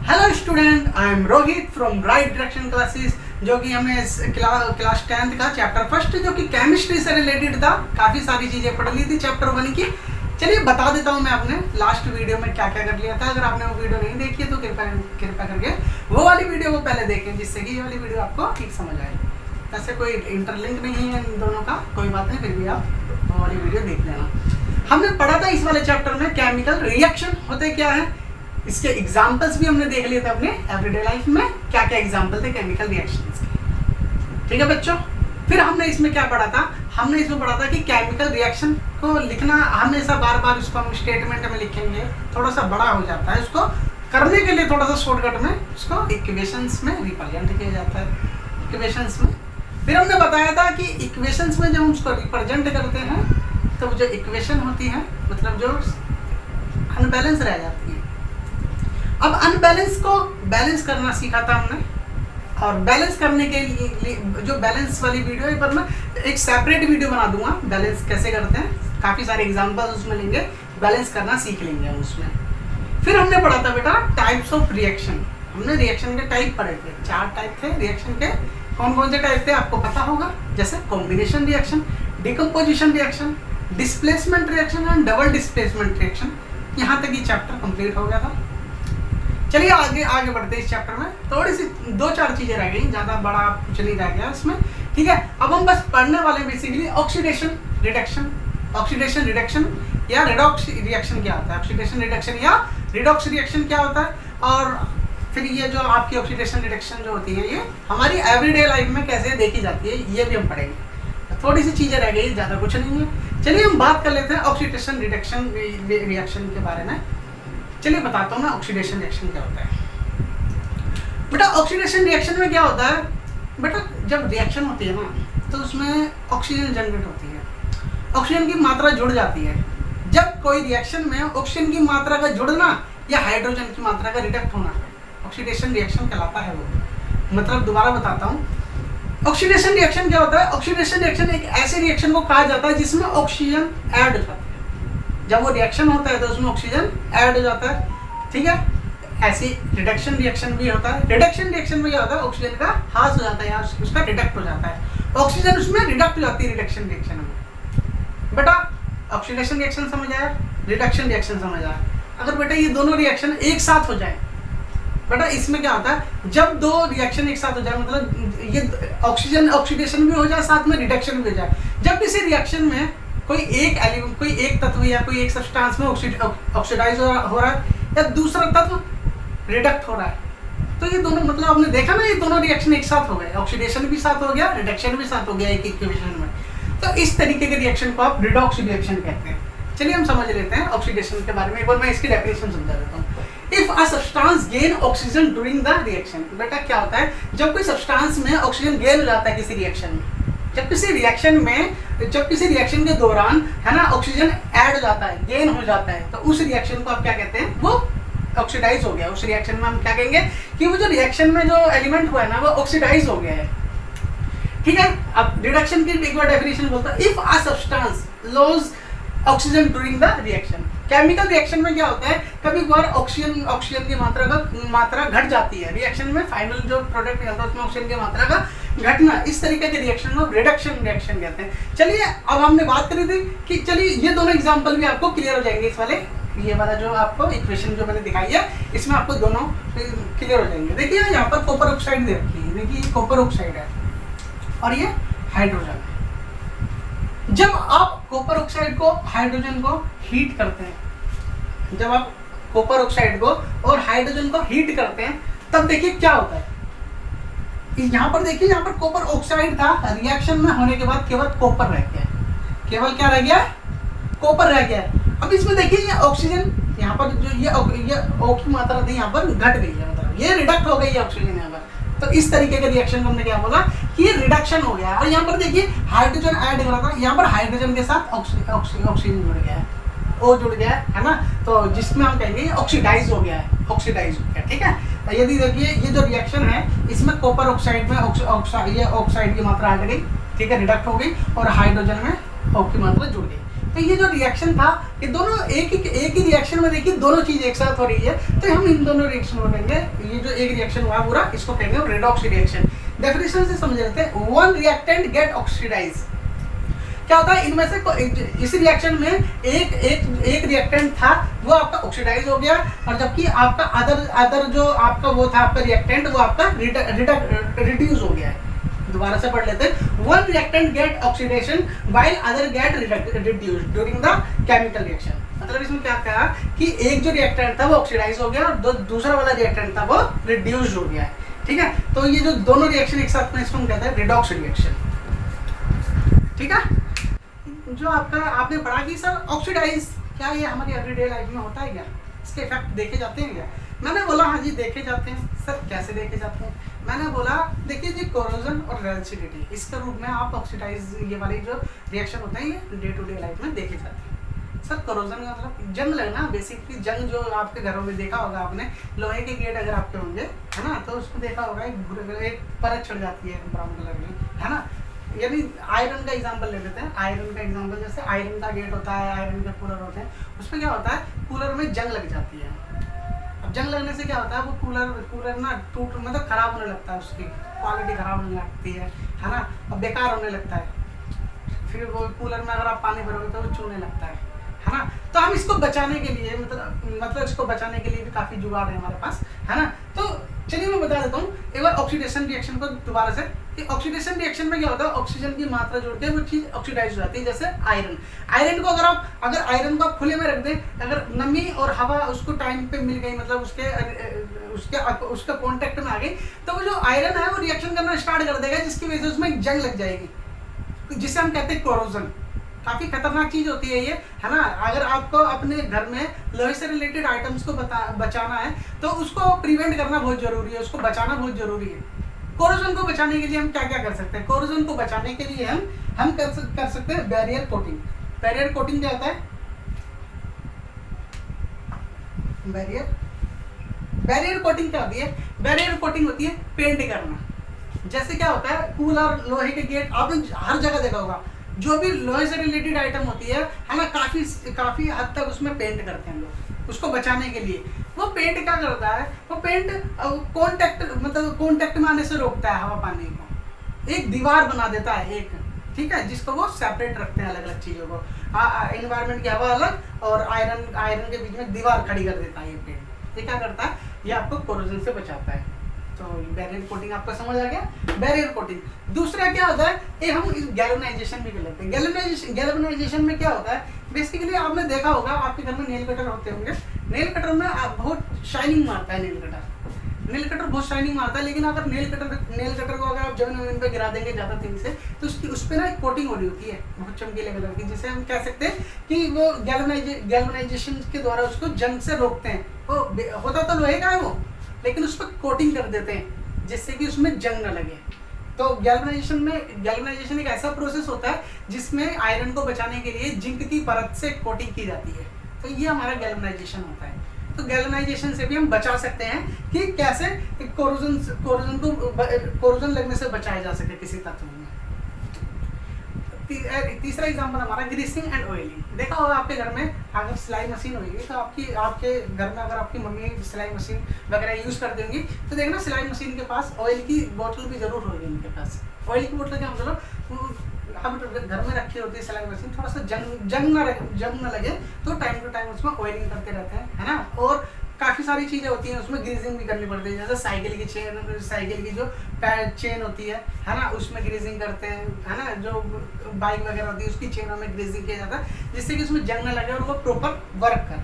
Hello student, I am Rohit from right direction classes, जो कि हमें क्लास 10th का चैप्टर फर्स्ट जो कि केमिस्ट्री से रिलेटेड था। काफ़ी सारी चीज़ें पढ़ ली थी चैप्टर 1 की। चलिए बता देता हूँ मैं आपने लास्ट वीडियो में क्या क्या कर लिया था। अगर आपने वो वीडियो नहीं देखी है तो कृपया करके वो वाली वीडियो को पहले देखें, जिससे कि ये वाली वीडियो आपको ठीक समझ आए। ऐसे कोई इंटरलिंक नहीं है इन दोनों का, कोई बात नहीं, फिर भी आप वो वाली वीडियो देख लेना। हमने पढ़ा था इस वाले चैप्टर में केमिकल रिएक्शन होते क्या है, इसके एग्जाम्पल्स भी हमने देख लिए थे अपने एवरीडे लाइफ में, क्या क्या एग्जाम्पल थे केमिकल रिएक्शंस के। ठीक है बच्चों, फिर हमने इसमें क्या पढ़ा था, हमने इसमें पढ़ा था कि केमिकल रिएक्शन को लिखना हमेशा बार बार उसको हम स्टेटमेंट में लिखेंगे, थोड़ा सा बड़ा हो जाता है। उसको करने के लिए थोड़ा सा शॉर्टकट में उसको इक्वेशंस में रिप्रेजेंट किया जाता है, इक्वेशंस में। फिर हमने बताया था कि इक्वेशंस में जब हम उसको रिप्रेजेंट करते हैं तो जो इक्वेशन होती है मतलब जो अनबैलेंस रह जाती है। अब अनबैलेंस को बैलेंस करना सीखा था हमने, और बैलेंस करने के लिए जो बैलेंस वाली वीडियो है, पर मैं एक सेपरेट वीडियो बना दूंगा बैलेंस कैसे करते हैं। काफ़ी सारे एग्जांपल्स उसमें लेंगे, बैलेंस करना सीख लेंगे हम उसमें। फिर हमने पढ़ा था बेटा टाइप्स ऑफ रिएक्शन। हमने रिएक्शन के टाइप पढ़े थे, 4 टाइप थे रिएक्शन के। कौन कौन से टाइप थे आपको पता होगा, जैसे combination reaction, decomposition reaction, displacement reaction and double displacement reaction. यहाँ तक ये चैप्टर कंप्लीट हो गया था। चलिए आगे बढ़ते हैं इस चैप्टर में। थोड़ी सी 2-4 चीजें रह गई, ज्यादा बड़ा कुछ नहीं रह गया इसमें। ठीक है, अब हम बस पढ़ने वाले basically oxidation reduction. Oxidation reduction या रिडॉक्स रिएक्शन क्या होता है, ऑक्सीडेशन रिडक्शन या रिडॉक्स रिएक्शन क्या होता है, और फिर ये जो आपकी ऑक्सीडेशन रिडक्शन जो होती है ये हमारी एवरीडे लाइफ में कैसे देखी जाती है, ये भी हम पढ़ेंगे। थोड़ी सी चीजें रह गई, ज्यादा कुछ नहीं है। चलिए हम बात कर लेते हैं ऑक्सीडेशन रिडक्शन रिएक्शन के बारे में। चलिए बताता हूँ मैं ऑक्सीडेशन रिएक्शन क्या होता है। बेटा ऑक्सीडेशन रिएक्शन में क्या होता है, बेटा जब रिएक्शन होती है ना तो उसमें ऑक्सीजन जनरेट होती है, ऑक्सीजन की मात्रा जुड़ जाती है। जब कोई रिएक्शन में ऑक्सीजन की मात्रा का जुड़ना या हाइड्रोजन की मात्रा का रिडक्ट होना ऑक्सीडेशन रिएक्शन कहलाता है। वो मतलब दोबारा बताता हूँ, ऑक्सीडेशन रिएक्शन क्या होता है। ऑक्सीडेशन रिएक्शन एक ऐसे रिएक्शन को कहा जाता है जिसमें ऑक्सीजन ऐड हो जाता है। जब वो रिएक्शन होता है तो उसमें ऑक्सीजन ऐड हो जाता है। ठीक है, ऐसी रिडक्शन रिएक्शन भी होता है। रिडक्शन रिएक्शन में क्या होता है, ऑक्सीजन का ह्रास हो जाता है या उसका रिडक्ट हो जाता है, ऑक्सीजन उसमें रिडक्ट हो जाती है रिडक्शन रिएक्शन में। बेटा ऑक्सीडेशन रिएक्शन समझ आया, रिडक्शन रिएक्शन समझ आया। अगर बेटा ये दोनों रिएक्शन एक साथ हो जाए, बेटा इसमें क्या होता है, जब 2 रिएक्शन एक साथ हो जाए मतलब ये ऑक्सीजन ऑक्सीडेशन भी हो जाए साथ में रिडक्शन भी हो जाए। जब किसी रिएक्शन में कोई एक एलिमेंट, कोई एक तत्व या कोई एक सब्सटेंस में ऑक्सीडाइज हो रहा है या दूसरा तत्व रिडक्ट हो रहा है, तो ये दोनों मतलब आपने देखा ना, ये दोनों रिएक्शन एक साथ हो गए, ऑक्सीडेशन भी साथ हो गया, रिडक्शन भी साथ हो गया एक इक्वेशन में। तो इस तरीके के रिएक्शन को आप रिडॉक्स रिएक्शन कहते हैं। चलिए हम समझ लेते हैं ऑक्सीडेशन के बारे में। एक बार मैं इसकी डेफिनेशन समझा देता हूँ। If a substance gain oxygen during the reaction, बेटा क्या होता है, जब कोई सब्सटेंस में ऑक्सीजन गेन हो जाता है किसी रिएक्शन में, जब किसी रिएक्शन के दौरान है ना ऑक्सीजन ऐड हो जाता है, गेन हो जाता है, तो उस रिएक्शन को आप क्या कहते हैं, वो ऑक्सीडाइज हो गया। उस रिएक्शन में हम क्या कहेंगे कि वो जो रिएक्शन में जो एलिमेंट हुआ है ना वो ऑक्सीडाइज हो गया है। ठीक है, अब रिडक्शन की एक बार डेफिनेशन बोलता है, if a substance loss oxygen during the reaction. Chemical reaction में क्या होता है, कभी कभार ऑक्सीजन की मात्रा घट जाती है रिएक्शन में, फाइनल जो प्रोडक्ट निकलता है उसमें ऑक्सीजन की मात्रा का घटना, इस तरीके के रिएक्शन को रिडक्शन रिएक्शन कहते हैं। चलिए अब हमने बात करी थी कि चलिए ये दोनों एग्जांपल भी आपको क्लियर हो जाएंगे। इस वाले ये वाला जो आपको इक्वेशन जो मैंने दिखाई है इसमें आपको दोनों क्लियर हो जाएंगे। देखिए यहाँ पर कॉपर ऑक्साइड दे रखी है, देखिए कॉपर ऑक्साइड है और ये हाइड्रोजन है। जब आप कॉपर ऑक्साइड को हाइड्रोजन को हीट करते हैं, जब आप कॉपर ऑक्साइड को और हाइड्रोजन को हीट करते हैं तब देखिए क्या होता है। यहाँ पर देखिए, यहाँ पर कॉपर ऑक्साइड था, रिएक्शन में होने के बाद केवल कॉपर रह गया, केवल क्या रह गया, कॉपर रह गया। अब इसमें देखिए ये ऑक्सीजन यहाँ पर जो ये O की मात्रा थी यहाँ पर घट गई है, मतलब ये रिडक्ट हो गई है ऑक्सीजन यहाँ पर। तो इस तरीके के रिएक्शन को हमने क्या बोला कि ये रिडक्शन हो गया। और यहाँ पर देखिए हाइड्रोजन ऐड करा था, यहाँ पर हाइड्रोजन के साथ ऑक्सीजन जुड़ गया है, O जुड़ गया है ना, तो जिसमें हम कहेंगे ऑक्सीडाइज हो गया है, ऑक्सीडाइज हो गया। ठीक है, तो यदि देखिए ये जो रिएक्शन है इसमें कॉपर ऑक्साइड में ऑक्साइड की मात्रा हट गई, ठीक है, रिडक्ट हो गई, और हाइड्रोजन में O की मात्रा जुड़ गई। तो ये जो रिएक्शन था, ये दोनों एक ही रिएक्शन में देखिए दोनों चीज एक साथ हो रही है, तो हम इन दोनों रिएक्शन को कहेंगे, ये जो एक रिएक्शन हुआ पूरा इसको कहेंगे रेडॉक्स रिएक्शन। डेफिनेशन से समझ लेते हैं। One reactant get oxidise. क्या होता है, इनमें से इस रिएक्शन में एक रिएक्टेंट था वो आपका ऑक्सीडाइज हो गया, और जबकि आपका अदर जो आपका वो था आपका रिएक्टेंट वो आपका रिड्यूस हो गया है। दोबारा से पढ़ लेते हैं। One reactant get oxidation while other get reduce during the chemical reaction. मतलब इसमें क्या कहा कि एक जो रिएक्टेंट था वो ऑक्सीडाइज हो गया और दूसरा वाला रिएक्टेंट था वो रिड्यूस हो गया है। ठीक है, तो ये जो दोनों रिएक्शन एक साथ में इसको हम कहते हैं रिडॉक्स रिएक्शन। ठीक है, जो आपका आपने पढ़ा कि सर ऑक्सीडाइज क्या ये हमारी एवरीडे लाइफ में होता है क्या, इसके इफेक्ट देखे जाते हैं क्या? मैंने बोला हाँ जी देखे जाते हैं। सर कैसे देखे जाते हैं? मैंने बोला देखिए जी, कोरोजन और रेंसिडिटी इसके रूप में आप ऑक्सीडाइज ये वाली जो रिएक्शन होते हैं ये डे टू डे लाइफ में देखे जाते हैं। सर कोरोजन का मतलब जंग लगना, बेसिकली जंग जो आपके घरों में देखा होगा आपने, लोहे के गेट अगर आपके होंगे है ना, तो उसमें देखा होगा एक परत चढ़ जाती है ब्राउन कलर की, है ना। यानी आयरन का एग्जांपल ले लेते हैं। आयरन का एग्जांपल, जैसे आयरन का गेट होता है, आयरन के कूलर होते हैं, उसमें क्या होता है कूलर में जंग लग जाती है। अब जंग लगने से क्या होता है वो कूलर ना टूट मतलब खराब होने लगता है, उसकी क्वालिटी खराब होने लगती है ना, और बेकार होने लगता है। फिर वो कूलर में अगर आप पानी भरोगे तो वो चूने लगता है ना। तो हम इसको बचाने के लिए मतलब इसको बचाने के लिए भी काफ़ी जुगाड़ है हमारे पास, है ना। तो चलिए मैं बता देता हूँ एक बार ऑक्सीडेशन रिएक्शन को दोबारा से, कि ऑक्सीडेशन रिएक्शन में क्या होता है, ऑक्सीजन की मात्रा जुड़ के वो चीज़ ऑक्सीडाइज हो जाती है। जैसे आयरन को अगर आयरन को आप खुले में रख दें, अगर नमी और हवा उसको टाइम पे मिल गई, मतलब उसके कॉन्टेक्ट में आ गई, तो वो जो आयरन है वो रिएक्शन करना स्टार्ट कर देगा, जिसकी वजह से उसमें जंग लग जाएगी, जिसे हम कहते हैं कोरोजन। काफ़ी खतरनाक चीज़ होती है ये, है ना। अगर आपको अपने घर में लोहे से रिलेटेड आइटम्स को बचाना है तो उसको प्रिवेंट करना बहुत जरूरी है, उसको बचाना बहुत जरूरी है। कोरोजन को बचाने के लिए हम क्या क्या कर सकते हैं? कोरोजन को बचाने के लिए हम कर सकते हैं बैरियर कोटिंग। बैरियर कोटिंग क्या होता है? बैरियर कोटिंग क्या होती है? बैरियर कोटिंग होती है पेंट करना। जैसे क्या होता है, कूलर, लोहे के गेट आपने हर जगह देखा होगा, जो भी लोहे से रिलेटेड आइटम होती है ना, काफ़ी हद तक उसमें पेंट करते हैं लोग उसको बचाने के लिए। वो पेंट क्या करता है, वो पेंट कांटेक्ट में आने से रोकता है हवा पानी को, एक दीवार बना देता है एक, ठीक है, जिसको वो सेपरेट रखते हैं अलग अलग चीज़ों को। एनवायरनमेंट की हवा अलग और आयरन के बीच में दीवार खड़ी कर देता है ये पेंट। ये क्या करता है, ये आपको कोरोजन से बचाता है। तो बैरियर कोटिंग आपको समझ आ गया। Barrier coating. दूसरा क्या होता है, ये हम गैल्वेनाइजेशन भी कर लेते हैं। गैल्वेनाइजेशन में क्या होता है, बेसिकली आपने देखा होगा आपके घर में नेल कटर होते होंगे। नेल कटर में बहुत शाइनिंग मारता है, नेल कटर बहुत शाइनिंग मारता है, लेकिन अगर नेल कटर को अगर आप जमीन पे गिरा देंगे ज़्यादा तेजी से, तो उस पर ना एक कोटिंग हो रही होती है बहुत चमकीले कलर की, जिसे हम कह सकते हैं कि वो गैल्वेनाइजेशन के द्वारा उसको जंग से रोकते हैं। वो होता तो लोहे का है वो, लेकिन उस पर कोटिंग कर देते हैं जिससे कि उसमें जंग न लगे। तो गैल्वेनाइजेशन एक ऐसा प्रोसेस होता है जिसमें आयरन को बचाने के लिए जिंक की परत से कोटिंग की जाती है। तो ये हमारा गैल्वेनाइजेशन होता है। तो गैल्वेनाइजेशन से भी हम बचा सकते हैं कि कैसे कोरोजन लगने से बचाया जा सके किसी तत्व में। तीसरा एग्जाम्पल हमारा ग्रीसिंग एंड ऑयलिंग। देखा होगा आपके घर में अगर सिलाई मशीन होगी, तो आपके घर में अगर आपकी मम्मी सिलाई मशीन वगैरह यूज़ करती होंगी, तो देखना सिलाई मशीन के पास ऑयल की बोतल भी जरूर होगी उनके पास। ऑयल की बोतल क्या मतलब हम घर में रखी होती है सिलाई मशीन, थोड़ा सा जंग ना लगे तो टाइम टू टाइम उसमें ऑयलिंग करते रहते हैं, है ना। और काफ़ी सारी चीज़ें होती हैं उसमें ग्रीजिंग भी करनी पड़ती है। जैसे साइकिल की जो चेन होती है ना, उसमें ग्रीजिंग करते हैं, है ना। जो बाइक वगैरह होती है उसकी चेनों में ग्रीजिंग किया जाता है, जिससे कि उसमें जंग ना लगे और वो प्रॉपर वर्क करे।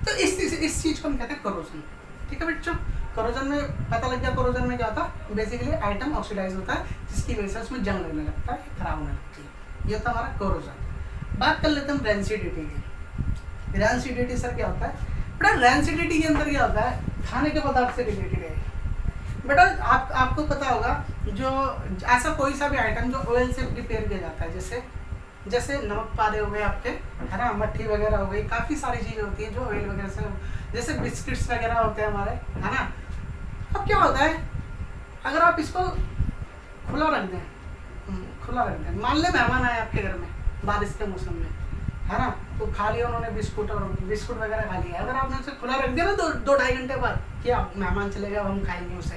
तो इस चीज़ को हम कहते हैं कोरोजन। ठीक है बच्चों, कोरोजन में पता लग गया। कोरोजन में क्या होता है, बेसिकली आइटम ऑक्सीडाइज होता है, जिसकी वजह से उसमें जंग लगने लगता है, खराब होने लगती है। ये होता है हमारा कोरोजन। बात कर लेते हैं रेंसिडिटी की। रेंसिडिटी सर क्या होता है बेटा? रेंसिडिटी के अंदर क्या होता है, खाने के पदार्थ से रिलेटेड है बेटा। आपको पता होगा, जो ऐसा कोई सा भी आइटम जो ऑयल से प्रिपेयर किया जाता है, जैसे नमक पारे हो गए आपके, है ना, मट्ठी वगैरह हो गई, काफ़ी सारी चीज़ें होती हैं जो ऑयल वगैरह से, जैसे बिस्किट्स वगैरह होते हैं हमारे, है ना। अब क्या होता है, अगर आप इसको खुला रख दें, मान ले मेहमान आए आपके घर में बारिश के मौसम में, है ना। तो खा लिया उन्होंने बिस्कुट वगैरह खा लिया। अगर आपने उसे खुला रख दिया ना 2-2.5 घंटे बाद कि आप मेहमान चले गए हम खाएंगे उसे,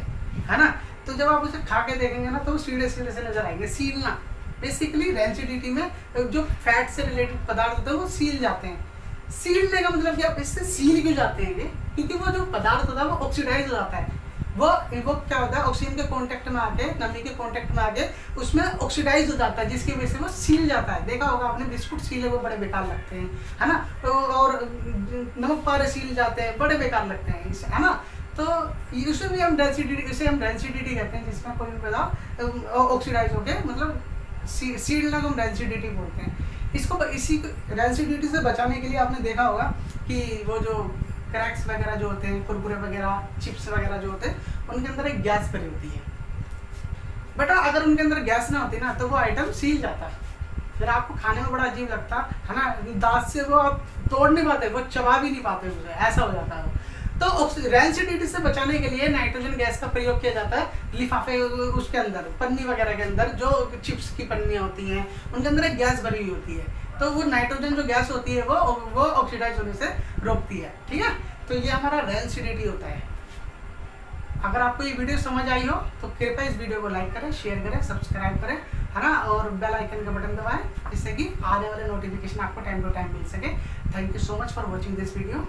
है ना, तो जब आप उसे खा के देखेंगे ना तो वो सीढ़े सीढ़े से नजर आएंगे। सीलना बेसिकली रेंसिडिटी में जो फैट से रिलेटेड पदार्थ होते हैं वो सील जाते हैं। सीलने का मतलब कि आप इससे सील क्यों जाते हैं, क्योंकि वो जो पदार्थ होता है वो ऑक्सीडाइज हो जाता है। वो क्या होता है, ऑक्सीजन के कांटेक्ट में आके, नमी के कांटेक्ट में आके उसमें ऑक्सीडाइज हो जाता है, जिसकी वजह से वो सील जाता है। देखा होगा आपने बिस्कुट सीले वो बड़े बेकार लगते हैं, है ना। तो और नमक पारे सील जाते हैं, बड़े बेकार लगते हैं इससे, है ना। तो इसे भी हम डेंसिटी, इसे हम डेंसिटी कहते हैं, जिसमें कोई भी पदार्थ ऑक्सीडाइज होके मतलब सीलना को हम डेंसिटी बोलते हैं। इसको इसी डेंसिटी से बचाने के लिए आपने देखा होगा कि वो जो क्रैक्स वगैरह जो होते हैं, कुरकुरे वगैरह, चिप्स वगैरह जो होते हैं, उनके अंदर एक गैस भरी होती है। बट अगर उनके अंदर गैस ना होती ना तो वो आइटम सील जाता है, फिर आपको खाने में बड़ा अजीब लगता है ना। दांत से वो आप तोड़ नहीं पाते, वो चबा भी नहीं पाते उसे, ऐसा हो जाता है। तो रेंसिडिटी से बचाने के लिए नाइट्रोजन गैस का प्रयोग किया जाता है लिफाफे, उसके अंदर पन्नी वगैरह के अंदर जो चिप्स की पन्नियाँ होती हैं उनके अंदर एक गैस भरी हुई होती है। तो वो नाइट्रोजन जो गैस होती है वो ऑक्सीडाइज होने से रोकती है, ठीक है। तो ये हमारा रेंसिडिटी होता है। अगर आपको ये वीडियो समझ आई हो तो कृपया इस वीडियो को लाइक करें, शेयर करें, सब्सक्राइब करें, है ना, और बेल आइकन का बटन दबाएं, जिससे कि आने वाले नोटिफिकेशन आपको टाइम टू टाइम मिल सके। Thank you so much for watching this video.